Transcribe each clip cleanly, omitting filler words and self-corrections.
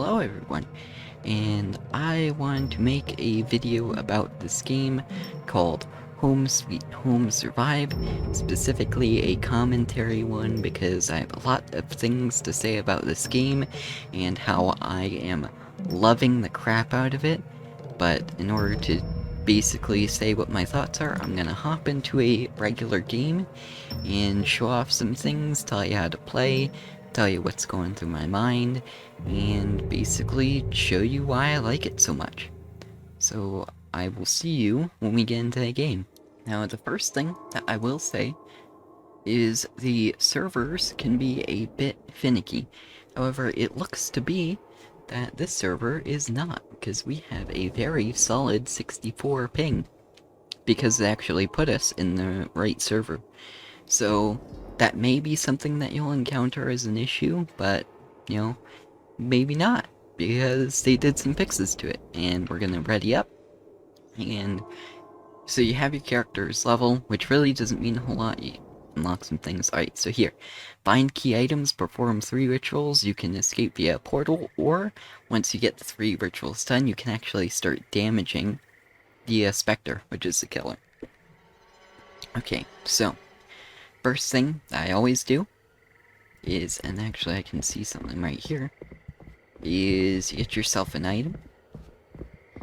hello everyone, and I wanted to make a video about this game called Home Sweet Home Survive, specifically a commentary one because I have a lot of things to say about this game and how I am loving the crap out of it, but in order to basically say what my thoughts are, I'm gonna hop into a regular game and show off some things, tell you how to play, tell you what's going through my mind, and basically show you why I like it so much. So I will see you when we get into the game. Now the first thing that I will say is the servers can be a bit finicky. However, it looks to be that this server is not, because we have a very solid 64 ping, because they actually put us in the right server. So that may be something that you'll encounter as an issue, but, you know, maybe not, because they did some fixes to it, and we're gonna ready up. And so you have your character's level, which really doesn't mean a whole lot. You unlock some things. Alright, so here, find key items, perform 3 rituals, you can escape via a portal, or once you get the 3 rituals done, you can actually start damaging the Spectre, which is the killer. Okay, so first thing I always do is, and actually I can see something right here, is you get yourself an item.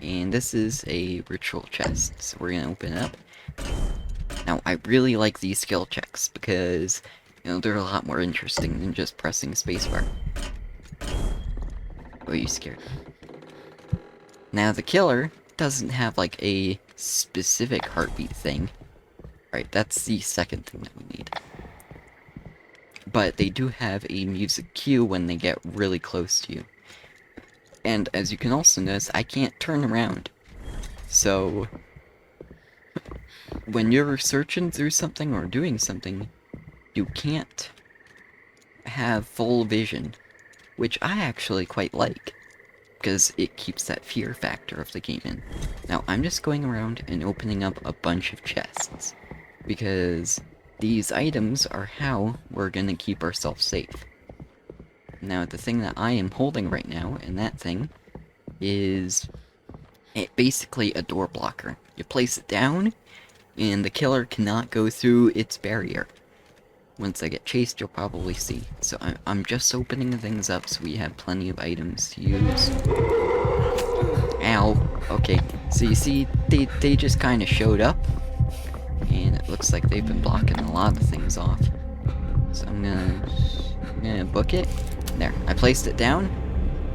And this is a ritual chest, so we're gonna open it up. Now, I really like these skill checks because, you know, they're a lot more interesting than just pressing spacebar. Oh, you scared? Now, the killer doesn't have, like, a specific heartbeat thing. Right, that's the second thing that we need. But they do have a music cue when they get really close to you. And as you can also notice, I can't turn around. So when you're searching through something or doing something, you can't have full vision, which I actually quite like, because it keeps that fear factor of the game in. Now, I'm just going around and opening up a bunch of chests, because these items are how we're gonna keep ourselves safe. Now, the thing that I am holding right now, and that thing, is basically a door blocker. You place it down, and the killer cannot go through its barrier. Once I get chased, you'll probably see. So I'm just opening things up so we have plenty of items to use. Ow. Okay, so you see, they just kind of showed up, and it looks like they've been blocking a lot of things off. So I'm gonna book it. There, I placed it down,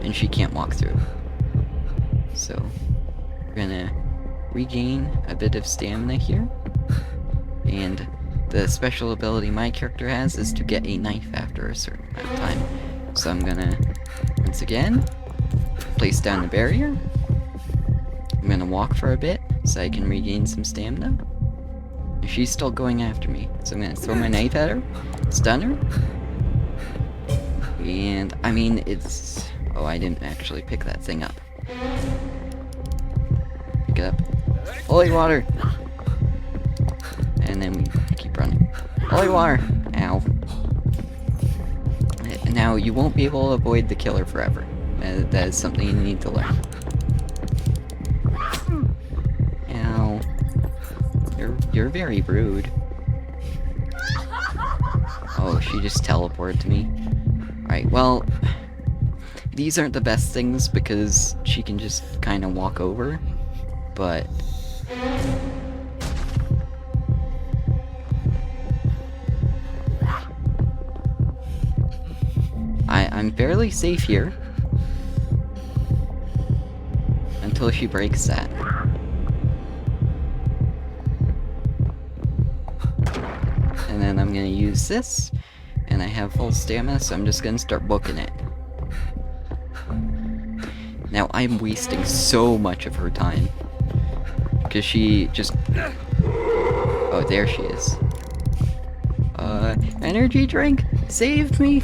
and she can't walk through. So, we're gonna regain a bit of stamina here. And the special ability my character has is to get a knife after a certain amount of time. So I'm gonna, once again, place down the barrier. I'm gonna walk for a bit, so I can regain some stamina. She's still going after me, so I'm gonna throw my knife at her, stun her. And, I mean, it's... Oh, I didn't actually pick that thing up. Pick it up. Holy water! And then we keep running. Holy water! Ow. Now, you won't be able to avoid the killer forever. That is something you need to learn. Ow. You're very rude. Oh, she just teleported to me. Alright, well, these aren't the best things because she can just kind of walk over, but... I'm fairly safe here. Until she breaks that. And then I'm gonna use this. And I have full stamina, so I'm just gonna start booking it. Now, I'm wasting so much of her time. Because she just... Oh, there she is. Energy drink? Saved me!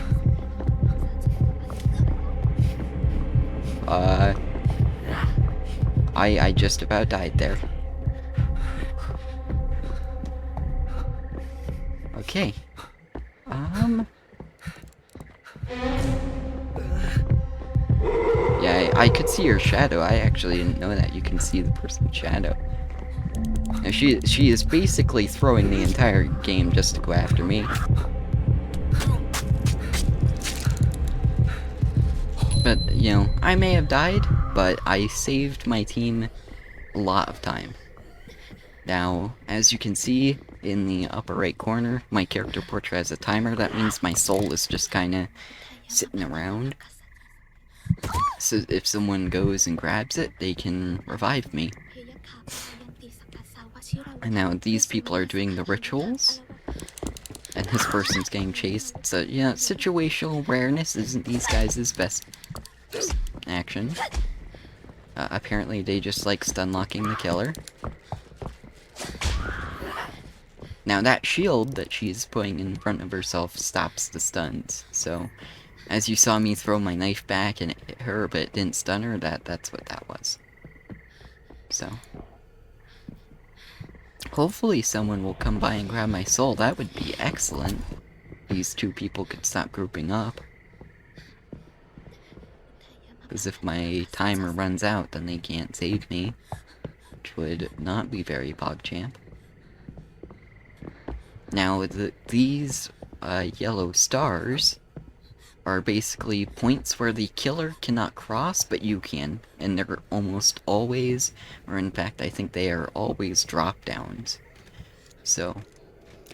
I just about died there. Okay. I could see her shadow. I actually didn't know that you can see the person's shadow. Now she is basically throwing the entire game just to go after me. But, you know, I may have died, but I saved my team a lot of time. Now, as you can see in the upper right corner, my character portrait has a timer. That means my soul is just kinda sitting around. So if someone goes and grabs it, they can revive me. And now these people are doing the rituals, and this person's getting chased. So, yeah, situational awareness isn't these guys' best action. Apparently they just like stun-locking the killer. Now that shield that she's putting in front of herself stops the stuns, so as you saw me throw my knife back and it hit her but it didn't stun her, that's what that was. So hopefully someone will come by and grab my soul. That would be excellent. These two people could stop grouping up. Because if my timer runs out, then they can't save me, which would not be very PogChamp. Now, these yellow stars are basically points where the killer cannot cross, but you can. And they're almost always, or in fact, I think they are always drop-downs. So,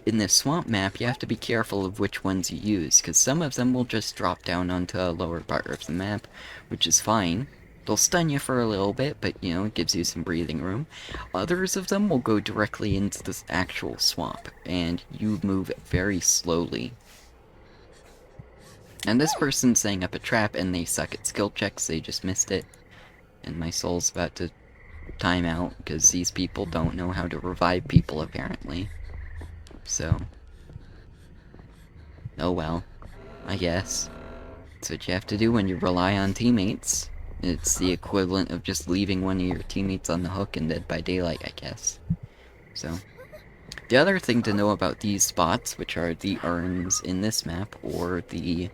in this swamp map, you have to be careful of which ones you use, because some of them will just drop down onto a lower part of the map, which is fine. They'll stun you for a little bit, but, you know, it gives you some breathing room. Others of them will go directly into this actual swamp, and you move very slowly. And this person's setting up a trap, and they suck at skill checks, they just missed it. And my soul's about to time out, because these people don't know how to revive people, apparently. So, oh well, I guess. That's what you have to do when you rely on teammates. It's the equivalent of just leaving one of your teammates on the hook in Dead by Daylight, I guess. So, the other thing to know about these spots, which are the urns in this map, or the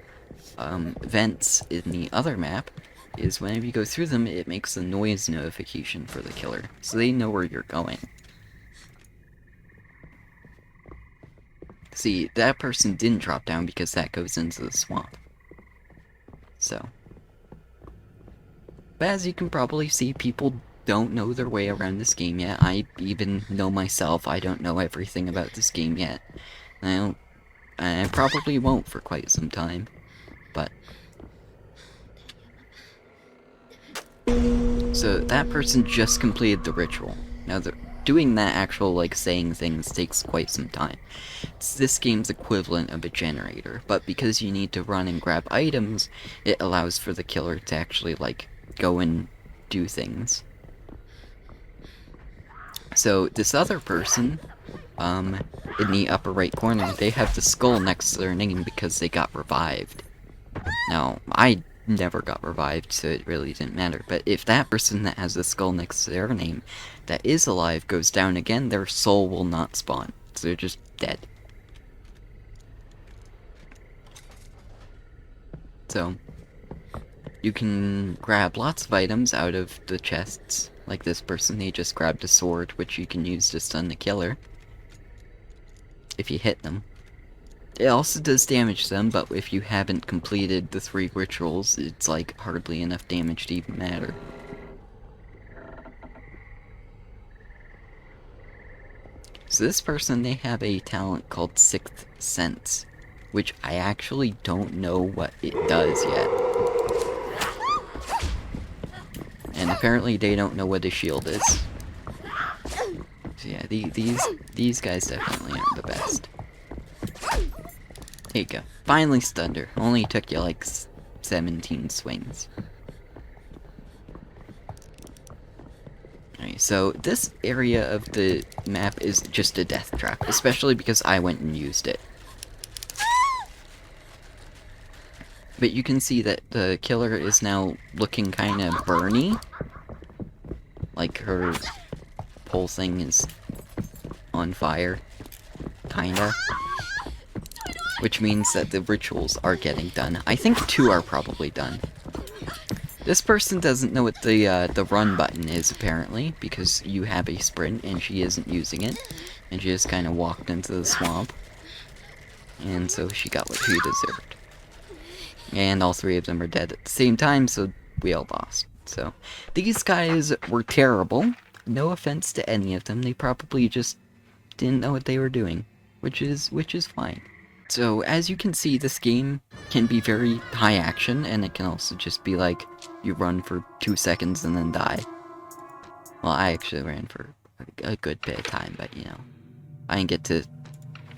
vents in the other map, is whenever you go through them, it makes a noise notification for the killer, so they know where you're going. See, that person didn't drop down because that goes into the swamp. So. But as you can probably see, people don't know their way around this game yet. I even know myself, I don't know everything about this game yet. I probably won't for quite some time. But. So, that person just completed the ritual. Now, doing that actual, like, saying things takes quite some time. It's this game's equivalent of a generator, but because you need to run and grab items, it allows for the killer to actually, like, go and do things. So, this other person, in the upper right corner, they have the skull next to their name because they got revived. Now, I never got revived, so it really didn't matter. But if that person that has the skull next to their name that is alive goes down again, their soul will not spawn. So they're just dead. So, you can grab lots of items out of the chests. Like this person, they just grabbed a sword, which you can use to stun the killer. If you hit them. It also does damage to them, but if you haven't completed the 3 rituals, it's like hardly enough damage to even matter. So this person, they have a talent called Sixth Sense, which I actually don't know what it does yet. And apparently they don't know what a shield is. So yeah, these guys definitely aren't the best. There you go. Finally stunned her. Only took you like 17 swings. Alright, so this area of the map is just a death trap, especially because I went and used it. But you can see that the killer is now looking kinda burny. Like her whole thing is on fire. Kinda. Which means that the rituals are getting done. I think 2 are probably done. This person doesn't know what the run button is, apparently, because you have a sprint and she isn't using it. And she just kind of walked into the swamp. And so she got what she deserved. And all three of them are dead at the same time, so we all lost. So, these guys were terrible. No offense to any of them, they probably just didn't know what they were doing. Which is fine. So, as you can see, this game can be very high action, and it can also just be like, you run for 2 seconds and then die. Well, I actually ran for a good bit of time, but you know, I didn't get to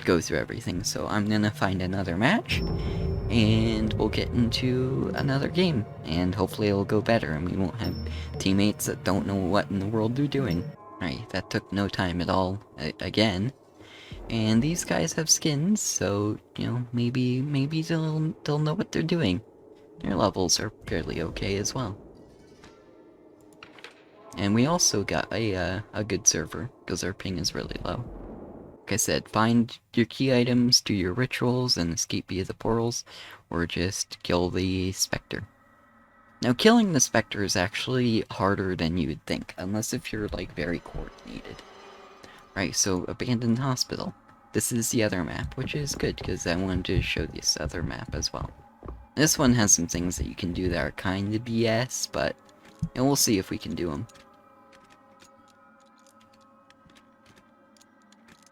go through everything, so I'm gonna find another match, and we'll get into another game, and hopefully it'll go better, and we won't have teammates that don't know what in the world they're doing. Alright, that took no time at all, again. And these guys have skins, so, you know, maybe they'll know what they're doing. Their levels are fairly okay as well. And we also got a good server, because our ping is really low. Like I said, find your key items, do your rituals, and escape via the portals, or just kill the Spectre. Now, killing the Spectre is actually harder than you would think, unless if you're, like, very coordinated. Right, so Abandoned Hospital. This is the other map, which is good, because I wanted to show this other map as well. This one has some things that you can do that are kind of BS, but and we'll see if we can do them.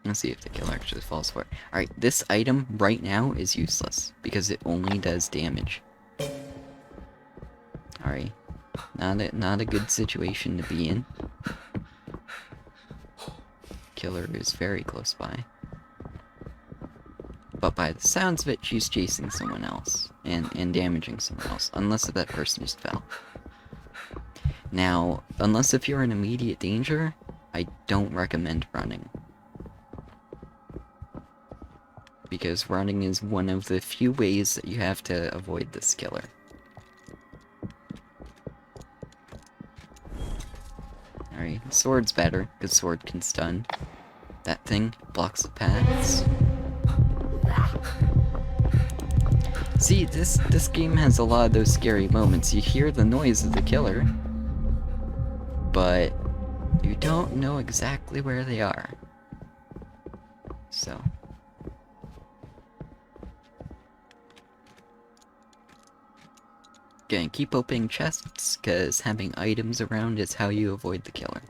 Let's see if the killer actually falls for it. Alright, this item right now is useless, because it only does damage. Alright, not a good situation to be in. Killer is very close by. But by the sounds of it, she's chasing someone else, and damaging someone else, unless if that person just fell. Now, unless if you're in immediate danger, I don't recommend running. Because running is one of the few ways that you have to avoid this killer. Alright, sword's better, because sword can stun. That thing blocks the paths. See, this game has a lot of those scary moments. You hear the noise of the killer, but you don't know exactly where they are. So. Gonna keep opening chests, because having items around is how you avoid the killer.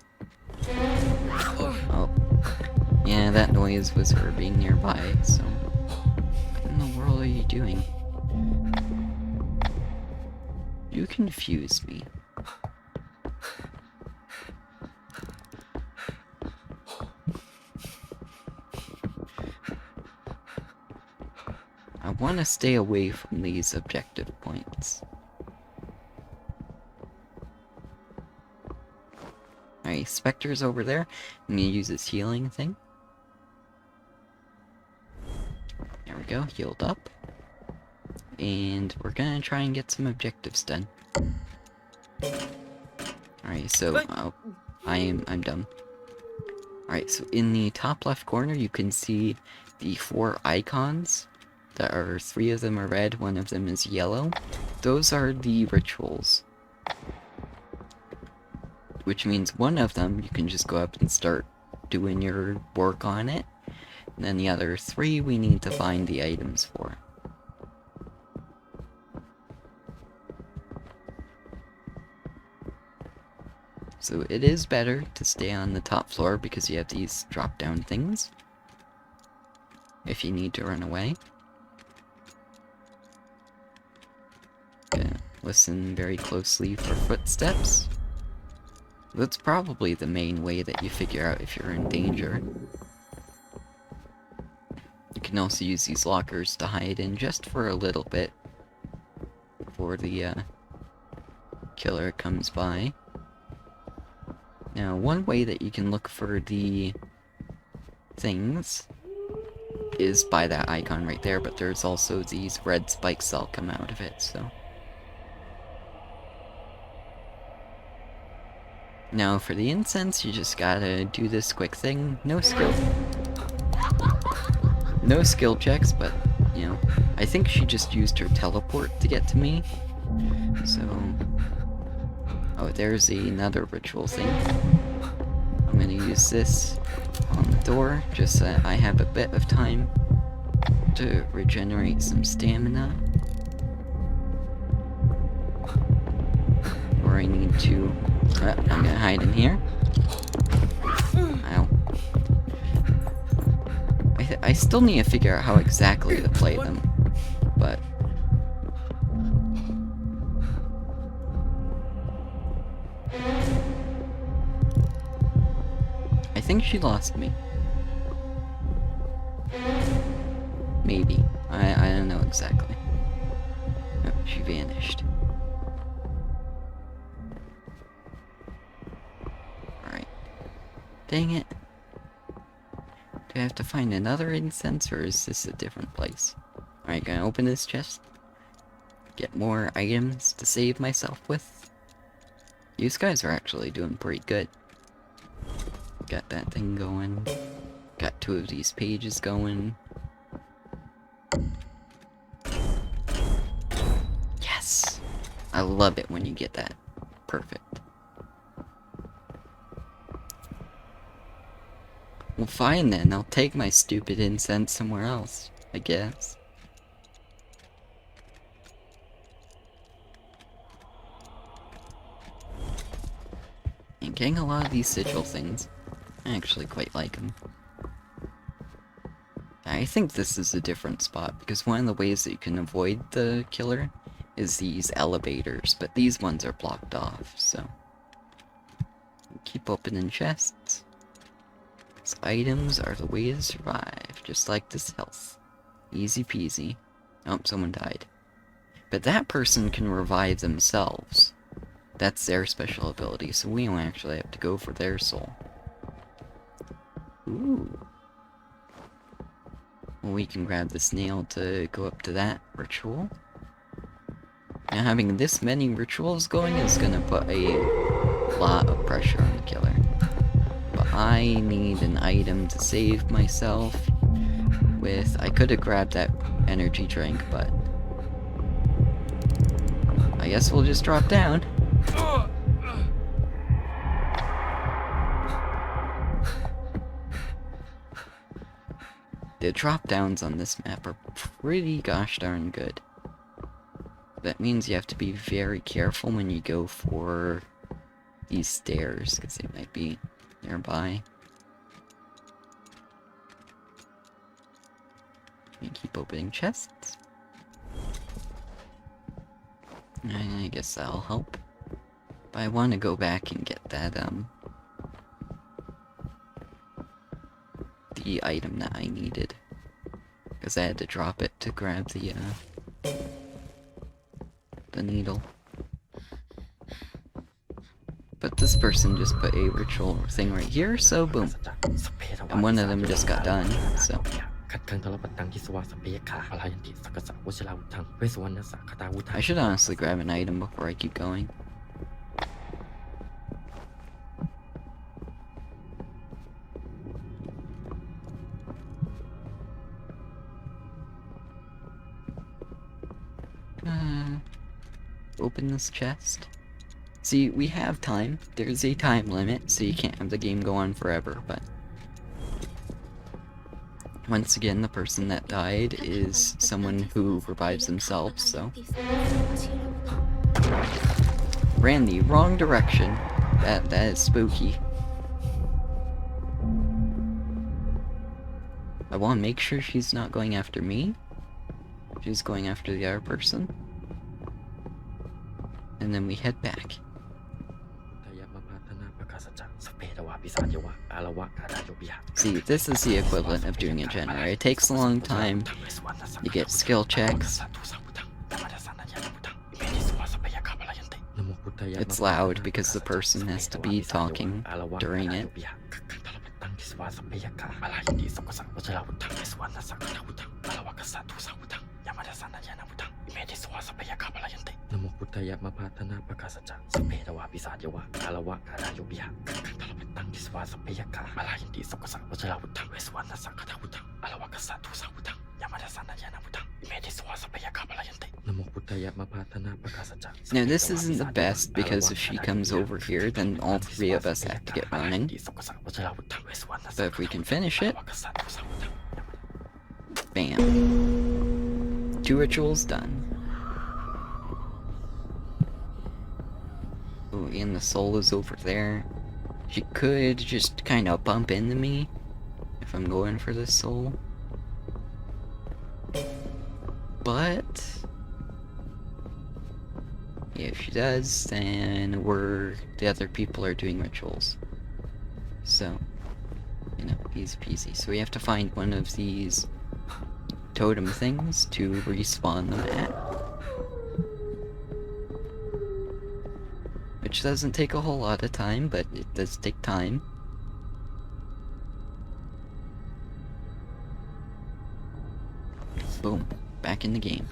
Oh. Yeah, that noise was her being nearby, so... What in the world are you doing? You confuse me. I want to stay away from these objective points. Alright, Spectre's over there. I'm gonna use this healing thing. There we go, healed up. And we're gonna try and get some objectives done. Alright, so I'm done. Alright, so in the top left corner you can see the 4 icons. That are 3 of them are red, 1 of them is yellow. Those are the rituals. Which means 1 of them you can just go up and start doing your work on it. And then the other 3 we need to find the items for. So it is better to stay on the top floor because you have these drop down things. If you need to run away. Gonna listen very closely for footsteps. That's probably the main way that you figure out if you're in danger. You can also use these lockers to hide in just for a little bit before the killer comes by. Now, one way that you can look for the things is by that icon right there, but there's also these red spikes that'll come out of it, so. Now, for the incense, you just gotta do this quick thing. No skill checks, but, you know, I think she just used her teleport to get to me. So, Oh, there's another ritual thing. I'm gonna use this on the door, just so I have a bit of time to regenerate some stamina. Or I need to... I'm gonna hide in here. Ow. I still need to figure out how exactly to play them, but... I think she lost me. Maybe. I don't know exactly. Oh, she vanished. Alright. Dang it. Do I have to find another incense, or is this a different place? Alright, gonna open this chest. Get more items to save myself with. These guys are actually doing pretty good. Got that thing going. Got 2 of these pages going. Yes! I love it when you get that. Perfect. Well, fine then. I'll take my stupid incense somewhere else, I guess. And getting a lot of these sigil things, I actually quite like them. I think this is a different spot, because one of the ways that you can avoid the killer is these elevators, but these ones are blocked off, so... Keep opening chests. These items are the way to survive, just like this health. Easy peasy. Oh, someone died. But that person can revive themselves. That's their special ability, so we don't actually have to go for their soul. Ooh. Well, we can grab this nail to go up to that ritual. Now, having this many rituals going is gonna put a lot of pressure on the killer. But I need an item to save myself with. I could have grabbed that energy drink, but I guess we'll just drop down. The drop downs on this map are pretty gosh darn good. That means you have to be very careful when you go for these stairs, because they might be nearby. You keep opening chests. I guess that'll help. But I want to go back and get that, the item that I needed. Because I had to drop it to grab the needle. But this person just put a ritual thing right here, so boom. And one of them just got done, so... I should honestly grab an item before I keep going. Open this chest. See, we have time. There's a time limit, so you can't have the game go on forever, but... Once again, the person that died is someone who revives themselves, so... Ran the wrong direction. That is spooky. I want to make sure she's not going after me. She's going after the other person. And then we head back. See, this is the equivalent of doing a generator. It takes a long time. You get skill checks. It's loud because the person has to be talking during it. Now this isn't the best because if she comes over here, then all three of us have to get running. But if we can finish it, bam. 2 rituals done. Ooh, and the soul is over there. She could just kind of bump into me if I'm going for this soul. But yeah, if she does, then the other people are doing rituals. So, you know, easy peasy. So we have to find one of these totem things to respawn them at. Which doesn't take a whole lot of time, but it does take time. Boom. Back in the game.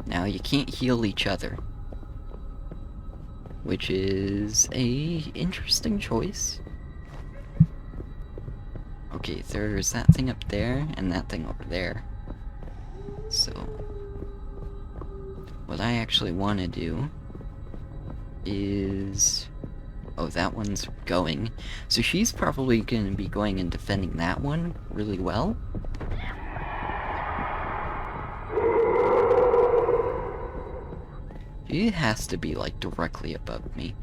Now you can't heal each other. Which is a interesting choice. Okay, there's that thing up there, and that thing over there. So what I actually want to do is... Oh, that one's going. So she's probably going to be going and defending that one really well. She has to be, like, directly above me.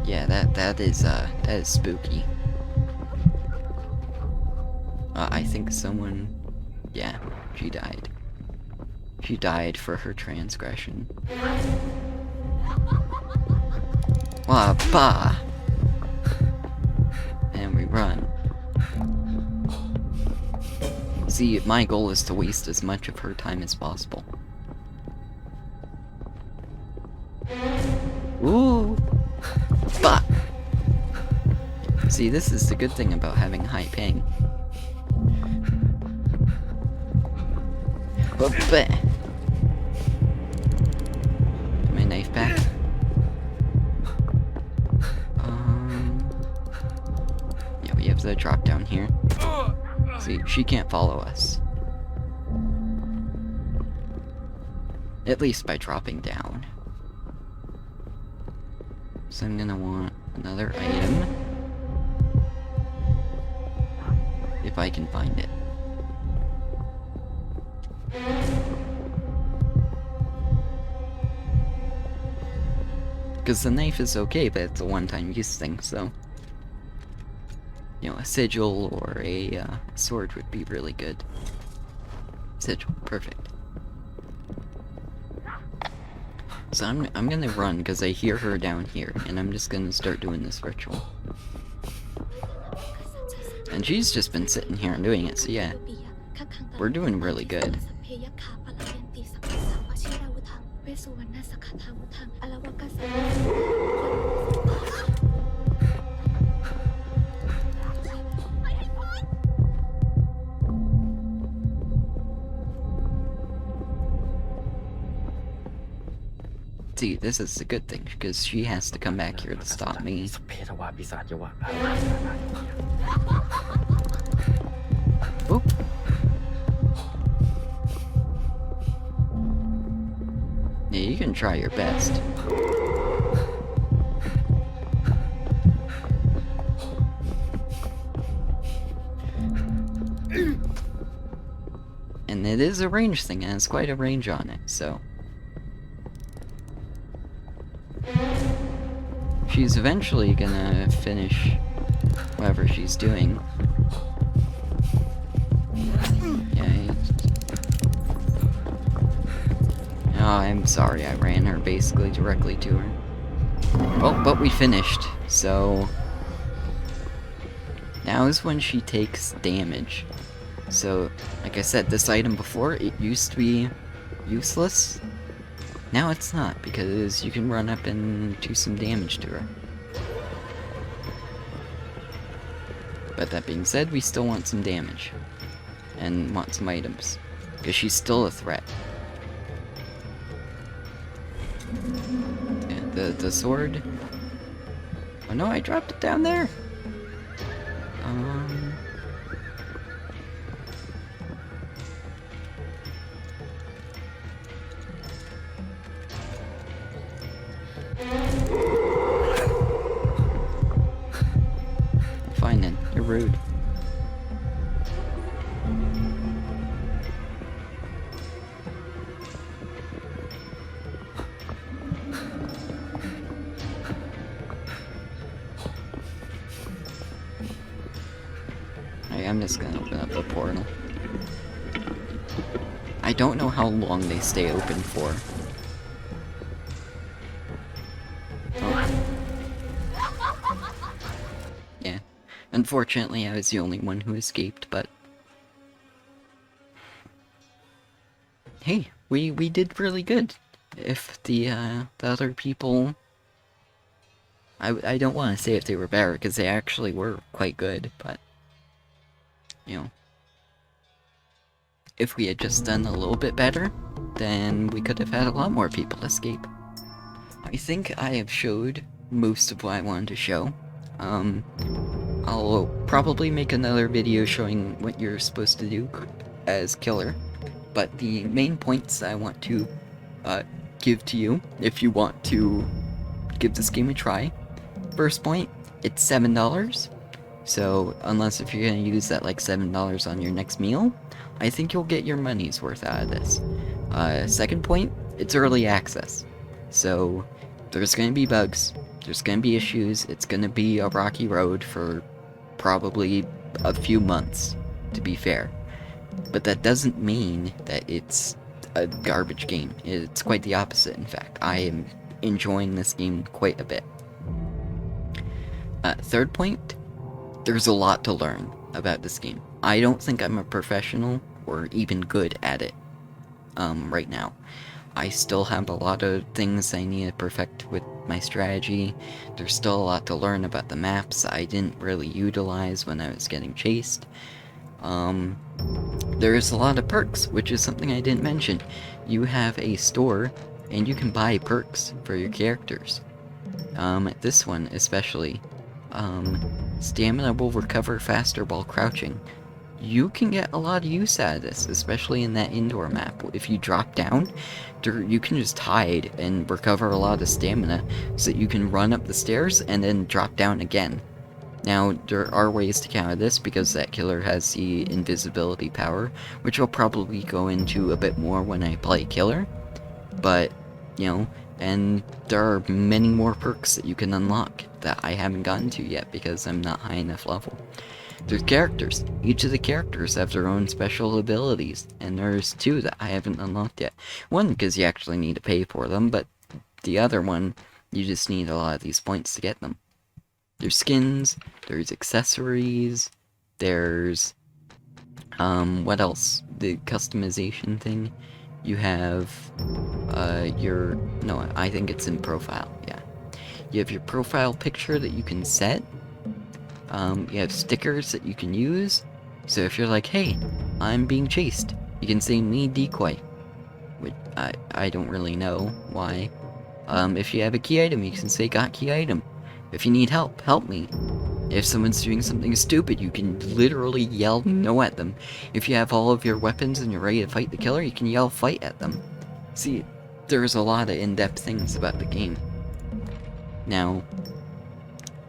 Yeah, that is spooky. I think someone... Yeah, she died. She died for her transgression. Wah-bah! And we run. See, my goal is to waste as much of her time as possible. Ooh! Bah! See, this is the good thing about having high ping. But my knife back. Yeah, we have the drop down here. See, she can't follow us. At least by dropping down. So I'm gonna want another item. If I can find it. Because the knife is okay, but it's a one-time use thing, so... You know, a sigil or a sword would be really good. Sigil, perfect. So I'm gonna run, because I hear her down here, and I'm just gonna start doing this ritual. And she's just been sitting here and doing it, so yeah. We're doing really good. See, this is a good thing, because she has to come back here to stop me. Oop. Yeah, you can try your best. And it is a range thing, and it's quite a range on it, so... She's eventually gonna finish whatever she's doing. Yeah. Oh, I'm sorry, I ran her basically directly to her. Well, but we finished, so... Now is when she takes damage. So, like I said, this item before, it used to be useless. Now it's not, because you can run up and do some damage to her. But that being said, we still want some damage. And want some items. Because she's still a threat. Yeah, the sword Oh no, I dropped it down there! Fine then, you're rude. I'm just gonna open up the portal. I don't know how long they stay open for. Oh. Yeah. Unfortunately, I was the only one who escaped, but... Hey, we did really good. If the other people... I don't want to say if they were better, because they actually were quite good, but... You know, if we had just done a little bit better, then we could have had a lot more people escape. I think I have showed most of what I wanted to show. I'll probably make another video showing what you're supposed to do as killer, but the main points I want to give to you if you want to give this game a try. First point, it's $7. So, unless if you're going to use that like $7 on your next meal, I think you'll get your money's worth out of this. Second point, it's early access. So, there's going to be bugs, there's going to be issues, it's going to be a rocky road for probably a few months, to be fair. But that doesn't mean that it's a garbage game. It's quite the opposite, in fact. I am enjoying this game quite a bit. Third point, there's a lot to learn about this game. I don't think I'm a professional or even good at it right now. I still have a lot of things I need to perfect with my strategy. There's still a lot to learn about the maps I didn't really utilize when I was getting chased. There's a lot of perks, which is something I didn't mention. You have a store, and you can buy perks for your characters. This one especially. Stamina will recover faster while crouching. You can get a lot of use out of this, especially in that indoor map. If you drop down, you can just hide and recover a lot of stamina so that you can run up the stairs and then drop down again. Now, there are ways to counter this because that killer has the invisibility power, which I'll probably go into a bit more when I play killer. But, you know, and there are many more perks that you can unlock that I haven't gotten to yet because I'm not high enough level. There's characters. Each of the characters have their own special abilities, and there's two that I haven't unlocked yet. One because you actually need to pay for them, but the other one, you just need a lot of these points to get them. There's skins, there's accessories, there's, what else? The customization thing. You have, no, I think it's in profile, yeah. You have your profile picture that you can set. You have stickers that you can use. So if you're like, hey, I'm being chased, you can say me decoy. Which, I don't really know why. If you have a key item, you can say got key item. If you need help, help me. If someone's doing something stupid, you can literally yell no at them. If you have all of your weapons and you're ready to fight the killer, you can yell fight at them. See, there's a lot of in-depth things about the game. Now,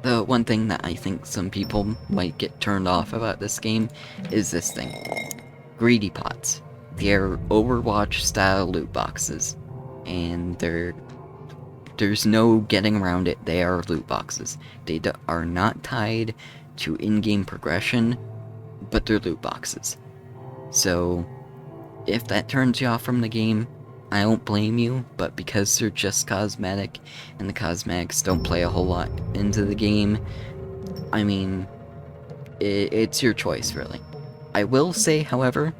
the one thing that I think some people might get turned off about this game is this thing. Greedy pots. They're Overwatch-style loot boxes. And there's no getting around it. They are loot boxes. They are not tied to in-game progression, but they're loot boxes. So, if that turns you off from the game, I don't blame you, but because they're just cosmetic, and the cosmetics don't play a whole lot into the game, I mean, it's your choice, really. I will say, however,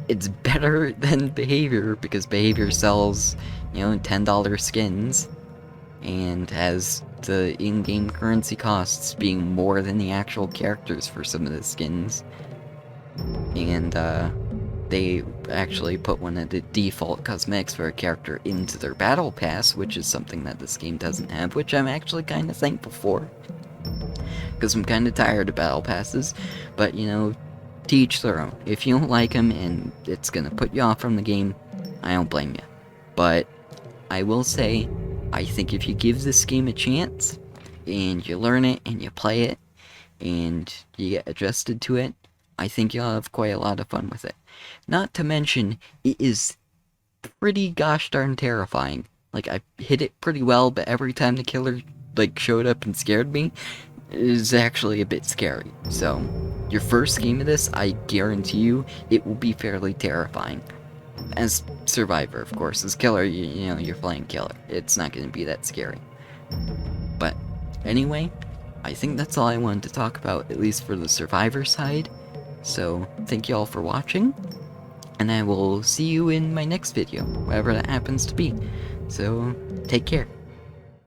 it's better than Behavior, because Behavior sells, you know, $10 skins, and has the in-game currency costs being more than the actual characters for some of the skins. And, they actually put one of the default cosmetics for a character into their battle pass, which is something that this game doesn't have, which I'm actually kind of thankful for. Because I'm kind of tired of battle passes, but you know, to each their own. If you don't like them and it's gonna put you off from the game, I don't blame you. But I will say, I think if you give this game a chance, and you learn it, and you play it, and you get adjusted to it, I think you'll have quite a lot of fun with it. Not to mention, it is pretty gosh darn terrifying. Like, I hit it pretty well, but every time the killer, like, showed up and scared me, it is actually a bit scary. So, your first game of this, I guarantee you, it will be fairly terrifying. As Survivor, of course. As Killer, you know, you're playing Killer. It's not going to be that scary. But, anyway, I think that's all I wanted to talk about, at least for the Survivor side. So, thank you all for watching, and I will see you in my next video, whatever that happens to be. So, take care.